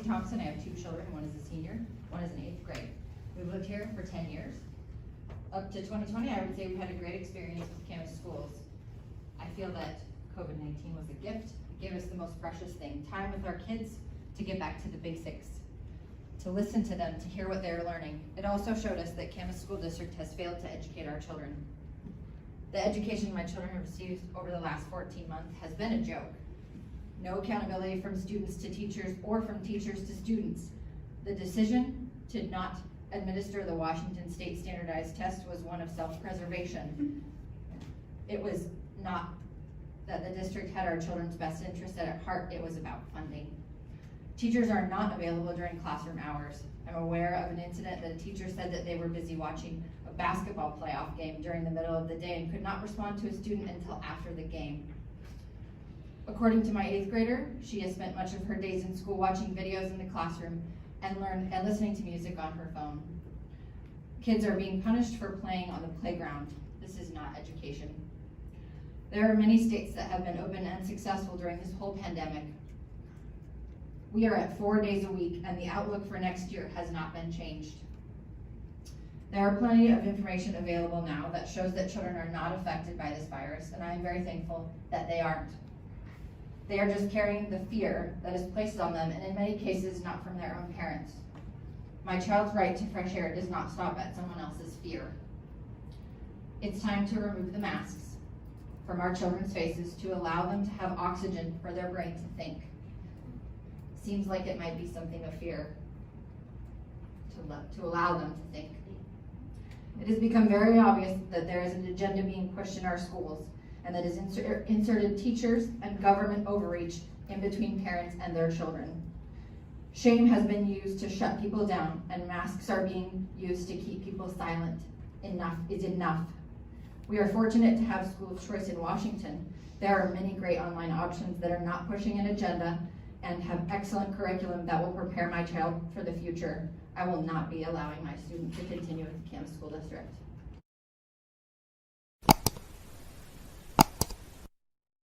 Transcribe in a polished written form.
Thompson. I have two children. One is a senior, one is in 8th grade. We've lived here for 10 years. Up to 2020, I would say we had a great experience with Camas schools. I feel that COVID-19 was a gift. It gave us the most precious thing, time with our kids to get back to the basics, to listen to them, to hear what they're learning. It also showed us that Camas School District has failed to educate our children. The education my children have received over the last 14 months has been a joke. No accountability from students to teachers or from teachers to students. The decision to not administer the Washington State Standardized Test was one of self-preservation. It was not that the district had our children's best interest at heart, it was about funding. Teachers are not available during classroom hours. I'm aware of an incident that a teacher said that they were busy watching a basketball playoff game during the middle of the day and could not respond to a student until after the game. According to my 8th grader, she has spent much of her days in school watching videos in the classroom and listening to music on her phone. Kids are being punished for playing on the playground. This is not education. There are many states that have been open and successful during this whole pandemic. We are at 4 days a week, and the outlook for next year has not been changed. There are plenty of information available now that shows that children are not affected by this virus, and I am very thankful that they aren't. They are just carrying the fear that is placed on them, and in many cases, not from their own parents. My child's right to fresh air does not stop at someone else's fear. It's time to remove the masks from our children's faces to allow them to have oxygen for their brain to think. Seems like it might be something of fear to allow them to think. It has become very obvious that there is an agenda being pushed in our schools, and that has inserted teachers and government overreach in between parents and their children. Shame has been used to shut people down, and masks are being used to keep people silent. Enough is enough. We are fortunate to have school choice in Washington. There are many great online options that are not pushing an agenda and have excellent curriculum that will prepare my child for the future. I will not be allowing my student to continue with the Camas School District.